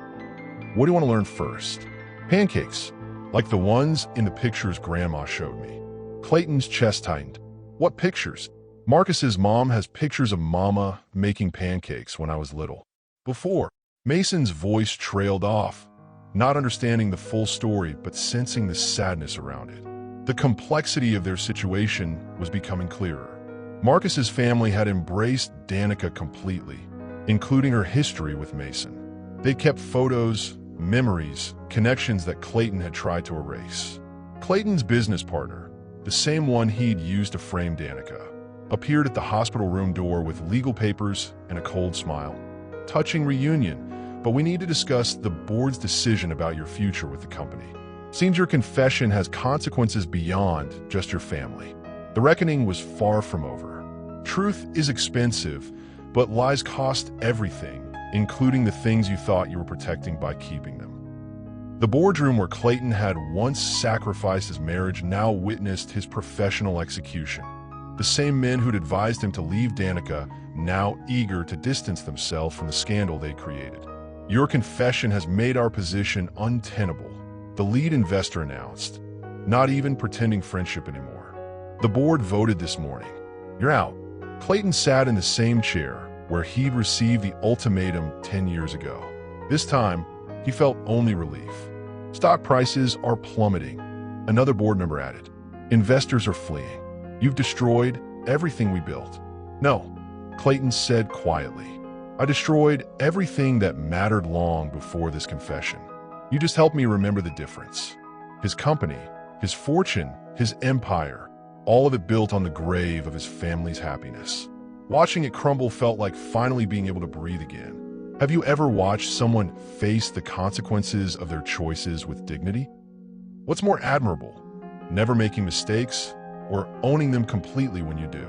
"What do you want to learn first?" "Pancakes, like the ones in the pictures Grandma showed me." Clayton's chest tightened. "What pictures?" "Marcus's mom has pictures of Mama making pancakes when I was little." Before, Mason's voice trailed off, not understanding the full story but sensing the sadness around it. The complexity of their situation was becoming clearer. Marcus's family had embraced Danica completely, including her history with Mason. They kept photos, memories, connections that Clayton had tried to erase. Clayton's business partner, the same one he'd used to frame Danica, appeared at the hospital room door with legal papers and a cold smile. "Touching reunion, but we need to discuss the board's decision about your future with the company. Seems your confession has consequences beyond just your family." The reckoning was far from over. Truth is expensive, but lies cost everything, including the things you thought you were protecting by keeping them. The boardroom where Clayton had once sacrificed his marriage now witnessed his professional execution. The same men who'd advised him to leave Danica, now eager to distance themselves from the scandal they created. "Your confession has made our position untenable," the lead investor announced, not even pretending friendship anymore. The board voted this morning. "You're out." Clayton sat in the same chair where he'd received the ultimatum 10 years ago. This time, he felt only relief. "Stock prices are plummeting," another board member added. "Investors are fleeing. You've destroyed everything we built." "No," Clayton said quietly. "I destroyed everything that mattered long before this confession. You just helped me remember the difference." His company, his fortune, his empire, all of it built on the grave of his family's happiness. Watching it crumble felt like finally being able to breathe again. Have you ever watched someone face the consequences of their choices with dignity? What's more admirable, never making mistakes or owning them completely when you do?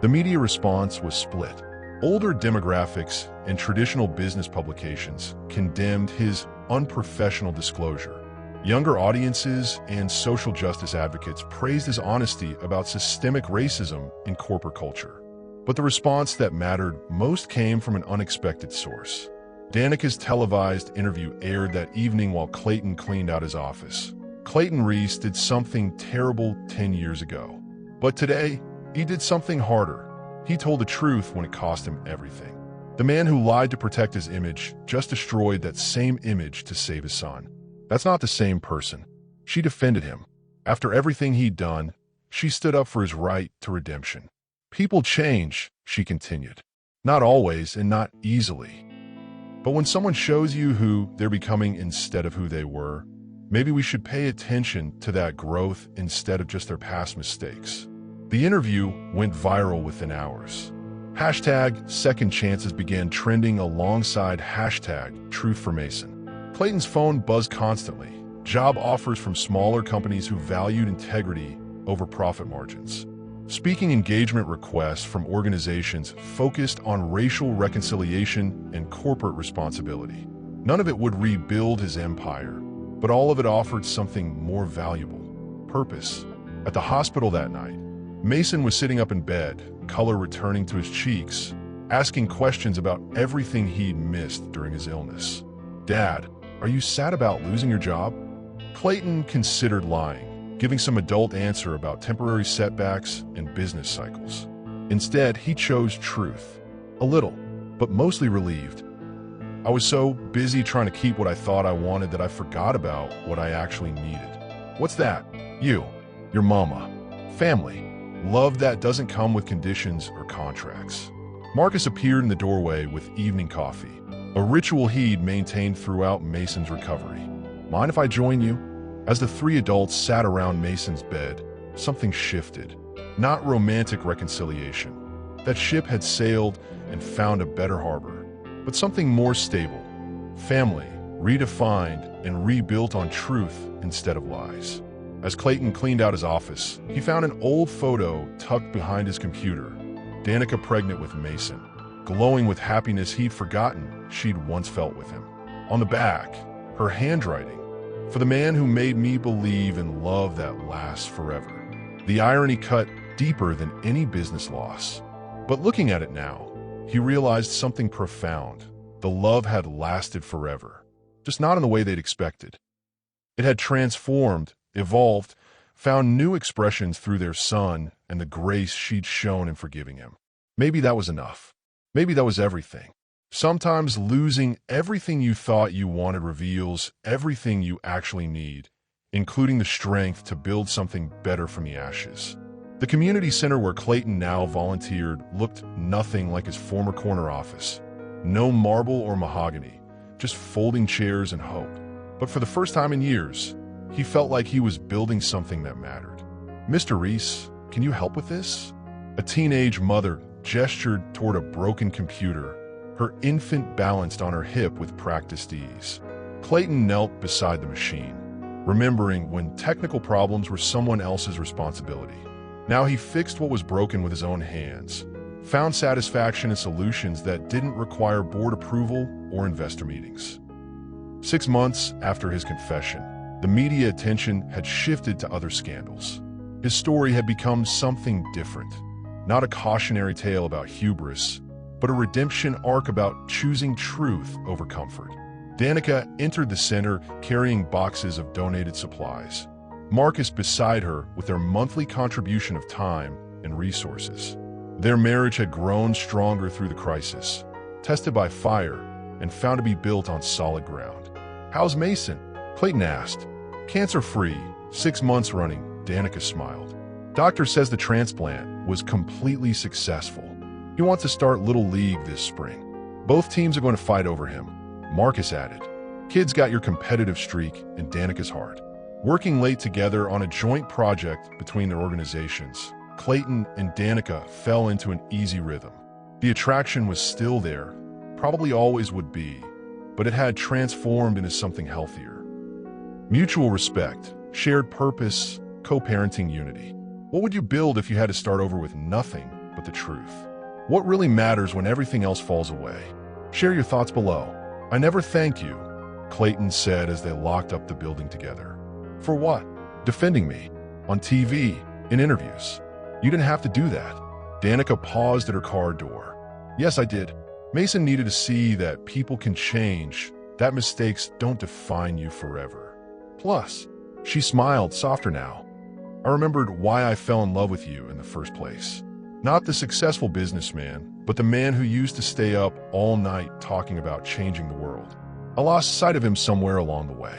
The media response was split. Older demographics and traditional business publications condemned his unprofessional disclosure. Younger audiences and social justice advocates praised his honesty about systemic racism in corporate culture. But the response that mattered most came from an unexpected source. Danica's televised interview aired that evening while Clayton cleaned out his office. Clayton Reese did something terrible 10 years ago. But today, he did something harder. He told the truth when it cost him everything. The man who lied to protect his image just destroyed that same image to save his son. That's not the same person. She defended him. After everything he'd done, she stood up for his right to redemption. "People change," she continued. "Not always and not easily. But when someone shows you who they're becoming instead of who they were, maybe we should pay attention to that growth instead of just their past mistakes." The interview went viral within hours. Hashtag Second Chances began trending alongside hashtag Truth for Mason. Clayton's phone buzzed constantly. Job offers from smaller companies who valued integrity over profit margins. Speaking engagement requests from organizations focused on racial reconciliation and corporate responsibility. None of it would rebuild his empire, but all of it offered something more valuable: purpose. At the hospital that night, Mason was sitting up in bed, color returning to his cheeks, asking questions about everything he'd missed during his illness. "Dad, are you sad about losing your job?" Clayton considered lying, giving some adult answer about temporary setbacks and business cycles. Instead, he chose truth. A little, but mostly relieved. "I was so busy trying to keep what I thought I wanted that I forgot about what I actually needed." "What's that?" "You, your mama, family, love that doesn't come with conditions or contracts." Marcus appeared in the doorway with evening coffee, a ritual he'd maintained throughout Mason's recovery. "Mind if I join you?" As the three adults sat around Mason's bed, something shifted. Not romantic reconciliation. That ship had sailed and found a better harbor, but something more stable. Family, redefined and rebuilt on truth instead of lies. As Clayton cleaned out his office, he found an old photo tucked behind his computer. Danica pregnant with Mason, glowing with happiness he'd forgotten she'd once felt with him. On the back, her handwriting, "For the man who made me believe in love that lasts forever." The irony cut deeper than any business loss. But looking at it now, he realized something profound. The love had lasted forever, just not in the way they'd expected. It had transformed, evolved, found new expressions through their son and the grace she'd shown in forgiving him. Maybe that was enough. Maybe that was everything. Sometimes losing everything you thought you wanted reveals everything you actually need, including the strength to build something better from the ashes. The community center where Clayton now volunteered looked nothing like his former corner office. No marble or mahogany, just folding chairs and hope. But for the first time in years, he felt like he was building something that mattered. "Mr. Reese, can you help with this?" A teenage mother gestured toward a broken computer, her infant balanced on her hip with practiced ease. Clayton knelt beside the machine, remembering when technical problems were someone else's responsibility. Now he fixed what was broken with his own hands, found satisfaction in solutions that didn't require board approval or investor meetings. 6 months after his confession, the media attention had shifted to other scandals. His story had become something different, not a cautionary tale about hubris, but a redemption arc about choosing truth over comfort. Danica entered the center carrying boxes of donated supplies, Marcus beside her with their monthly contribution of time and resources. Their marriage had grown stronger through the crisis, tested by fire, and found to be built on solid ground. "How's Mason?" Clayton asked. "Cancer-free, 6 months running," Danica smiled. "Doctor says the transplant was completely successful. He wants to start Little League this spring. Both teams are going to fight over him," Marcus added. "Kid's got your competitive streak and Danica's heart." Working late together on a joint project between their organizations, Clayton and Danica fell into an easy rhythm. The attraction was still there, probably always would be, but it had transformed into something healthier. Mutual respect, shared purpose, co-parenting unity. What would you build if you had to start over with nothing but the truth? What really matters when everything else falls away? Share your thoughts below. "I never thanked you," Clayton said as they locked up the building together. "For what?" "Defending me. On TV, in interviews. You didn't have to do that." Danica paused at her car door. "Yes, I did. Mason needed to see that people can change, that mistakes don't define you forever. Plus," she smiled softer now, "I remembered why I fell in love with you in the first place. Not the successful businessman, but the man who used to stay up all night talking about changing the world. I lost sight of him somewhere along the way,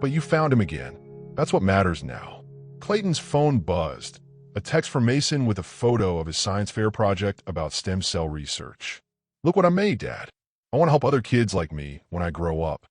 but you found him again. That's what matters now." Clayton's phone buzzed, a text from Mason with a photo of his science fair project about stem cell research. "Look what I made, Dad. I want to help other kids like me when I grow up."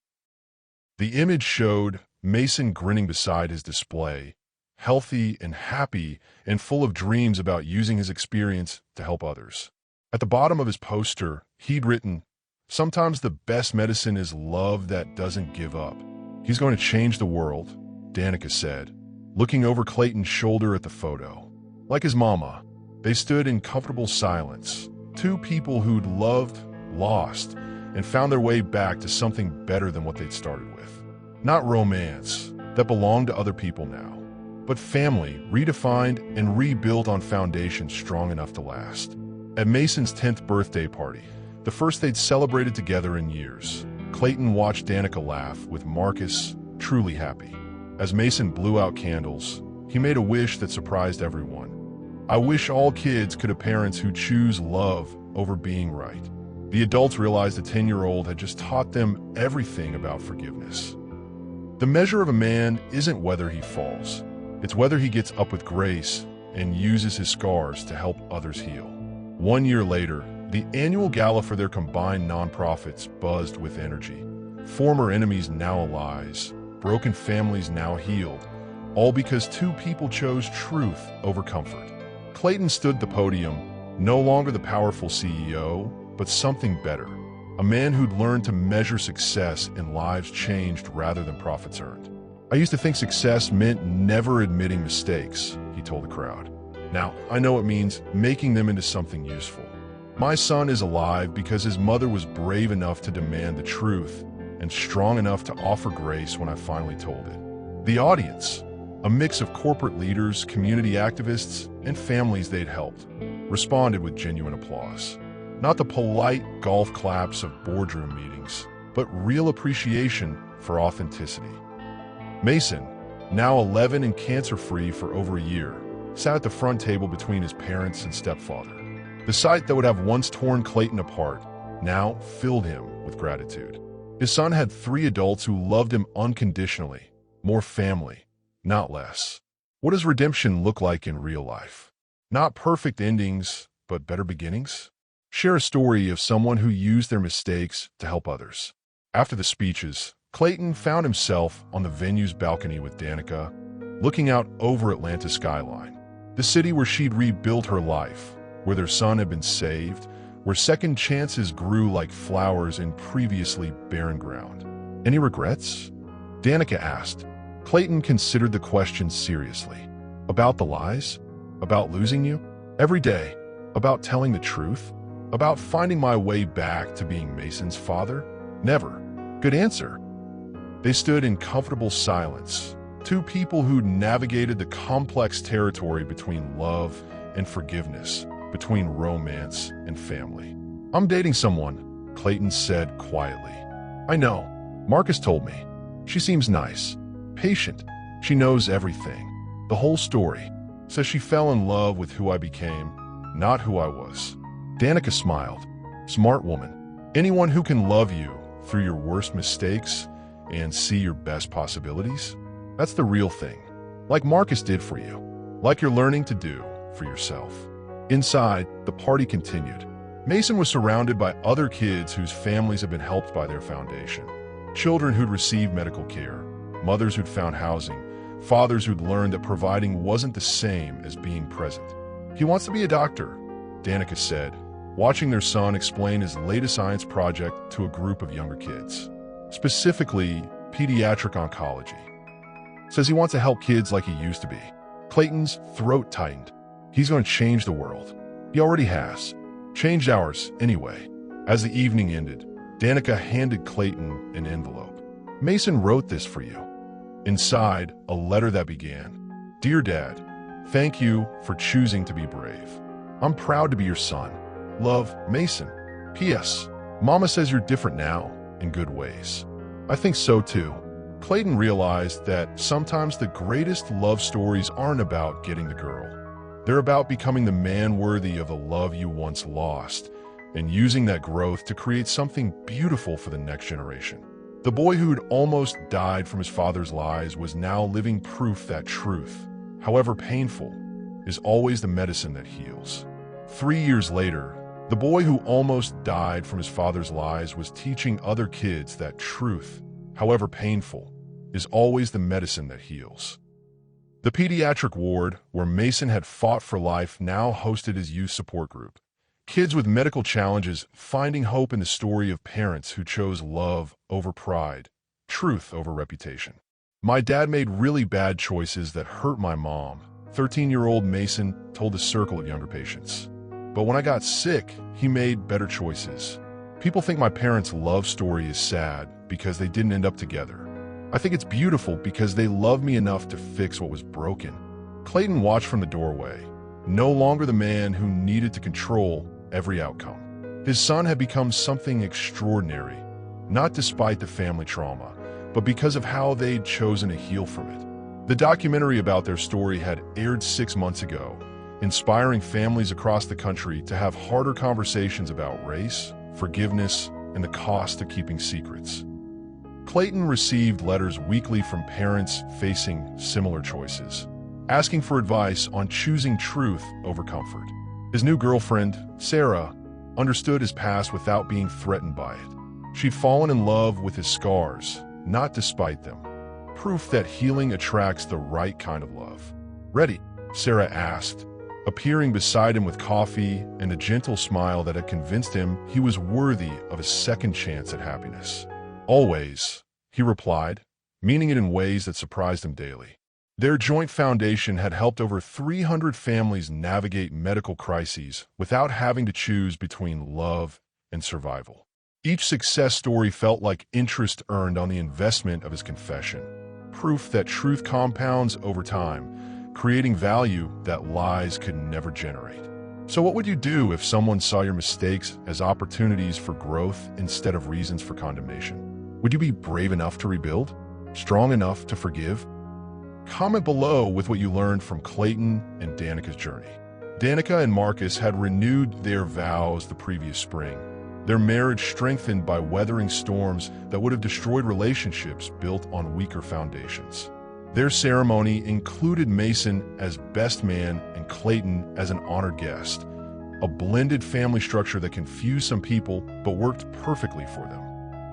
The image showed Mason grinning beside his display, healthy and happy and full of dreams about using his experience to help others. At the bottom of his poster, he'd written, "Sometimes the best medicine is love that doesn't give up." "He's going to change the world," Danica said, looking over Clayton's shoulder at the photo. Like his mama, they stood in comfortable silence, two people who'd loved, lost, and found their way back to something better than what they'd started with. Not romance, that belonged to other people now, but family, redefined and rebuilt on foundations strong enough to last. At Mason's 10th birthday party, the first they'd celebrated together in years, Clayton watched Danica laugh with Marcus, truly happy. As Mason blew out candles, he made a wish that surprised everyone. "I wish all kids could have parents who choose love over being right." The adults realized the 10-year-old had just taught them everything about forgiveness. The measure of a man isn't whether he falls. It's whether he gets up with grace and uses his scars to help others heal. 1 year later, the annual gala for their combined nonprofits buzzed with energy. Former enemies now allies, broken families now healed, all because two people chose truth over comfort. Clayton stood at the podium, no longer the powerful CEO, but something better. A man who'd learned to measure success in lives changed rather than profits earned. I used to think success meant never admitting mistakes, he told the crowd. Now, I know it means making them into something useful. My son is alive because his mother was brave enough to demand the truth and strong enough to offer grace when I finally told it. The audience, a mix of corporate leaders, community activists, and families they'd helped, responded with genuine applause. Not the polite golf claps of boardroom meetings, but real appreciation for authenticity. Mason, now 11 and cancer-free for over a year, sat at the front table between his parents and stepfather. The sight that would have once torn Clayton apart now filled him with gratitude. His son had 3 adults who loved him unconditionally, more family, not less. What does redemption look like in real life? Not perfect endings, but better beginnings? Share a story of someone who used their mistakes to help others. After the speeches, Clayton found himself on the venue's balcony with Danica, looking out over Atlanta's skyline, the city where she'd rebuilt her life, where their son had been saved, where second chances grew like flowers in previously barren ground. Any regrets? Danica asked. Clayton considered the question seriously. About the lies? About losing you? Every day? About telling the truth? About finding my way back to being Mason's father? Never. Good answer. They stood in comfortable silence, 2 people who'd navigated the complex territory between love and forgiveness, between romance and family. I'm dating someone, Clayton said quietly. I know. Marcus told me. She seems nice, patient. She knows everything, the whole story. Says she fell in love with who I became, not who I was. Danica smiled. Smart woman. Anyone who can love you through your worst mistakes and see your best possibilities, that's the real thing. Like Marcus did for you. Like you're learning to do for yourself. Inside, the party continued. Mason was surrounded by other kids whose families had been helped by their foundation. Children who'd received medical care, mothers who'd found housing, fathers who'd learned that providing wasn't the same as being present. He wants to be a doctor, Danica said, watching their son explain his latest science project to a group of younger kids. Specifically, pediatric oncology. Says he wants to help kids like he used to be. Clayton's throat tightened. He's going to change the world. He already has. Changed ours, anyway. As the evening ended, Danica handed Clayton an envelope. Mason wrote this for you. Inside, a letter that began, Dear Dad, thank you for choosing to be brave. I'm proud to be your son. Love, Mason. P.S. Mama says you're different now, in good ways. I think so too. Clayton realized that sometimes the greatest love stories aren't about getting the girl. They're about becoming the man worthy of the love you once lost and using that growth to create something beautiful for the next generation. The boy who'd almost died from his father's lies was now living proof that truth, however painful, is always the medicine that heals. 3 years later, the boy who almost died from his father's lies was teaching other kids that truth, however painful, is always the medicine that heals. The pediatric ward, where Mason had fought for life, now hosted his youth support group. Kids with medical challenges finding hope in the story of parents who chose love over pride, truth over reputation. My dad made really bad choices that hurt my mom, 13-year-old Mason told a circle of younger patients. But when I got sick, he made better choices. People think my parents' love story is sad because they didn't end up together. I think it's beautiful because they loved me enough to fix what was broken. Clayton watched from the doorway, no longer the man who needed to control every outcome. His son had become something extraordinary, not despite the family trauma, but because of how they'd chosen to heal from it. The documentary about their story had aired 6 months ago, inspiring families across the country to have harder conversations about race, forgiveness, and the cost of keeping secrets. Clayton received letters weekly from parents facing similar choices, asking for advice on choosing truth over comfort. His new girlfriend, Sarah, understood his past without being threatened by it. She'd fallen in love with his scars, not despite them. Proof that healing attracts the right kind of love. Ready? Sarah asked, appearing beside him with coffee and a gentle smile that had convinced him he was worthy of a second chance at happiness. Always, he replied, meaning it in ways that surprised him daily. Their joint foundation had helped over 300 families navigate medical crises without having to choose between love and survival. Each success story felt like interest earned on the investment of his confession, proof that truth compounds over time, creating value that lies could never generate. So what would you do if someone saw your mistakes as opportunities for growth instead of reasons for condemnation? Would you be brave enough to rebuild? Strong enough to forgive? Comment below with what you learned from Clayton and Danica's journey. Danica and Marcus had renewed their vows the previous spring, their marriage strengthened by weathering storms that would have destroyed relationships built on weaker foundations. Their ceremony included Mason as best man and Clayton as an honored guest, a blended family structure that confused some people but worked perfectly for them.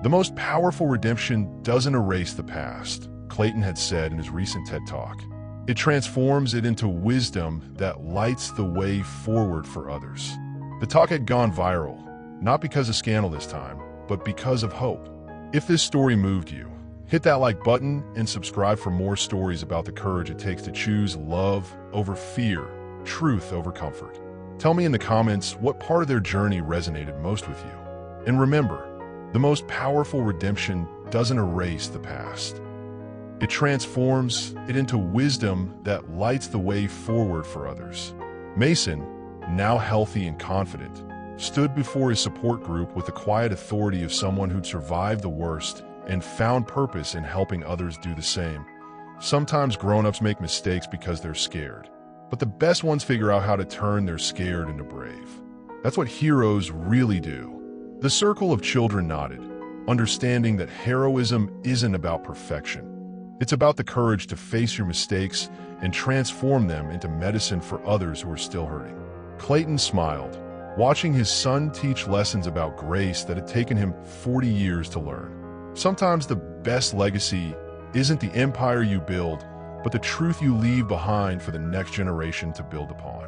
The most powerful redemption doesn't erase the past, Clayton had said in his recent TED Talk. It transforms it into wisdom that lights the way forward for others. The talk had gone viral, not because of scandal this time, but because of hope. If this story moved you, hit that like button and subscribe for more stories about the courage it takes to choose love over fear, truth over comfort. Tell me in the comments what part of their journey resonated most with you. And remember, the most powerful redemption doesn't erase the past. It transforms it into wisdom that lights the way forward for others. Mason, now healthy and confident, stood before his support group with the quiet authority of someone who'd survived the worst and found purpose in helping others do the same. Sometimes grown-ups make mistakes because they're scared, but the best ones figure out how to turn their scared into brave. That's what heroes really do. The circle of children nodded, understanding that heroism isn't about perfection. It's about the courage to face your mistakes and transform them into medicine for others who are still hurting. Clayton smiled, watching his son teach lessons about grace that had taken him 40 years to learn. Sometimes the best legacy isn't the empire you build, but the truth you leave behind for the next generation to build upon.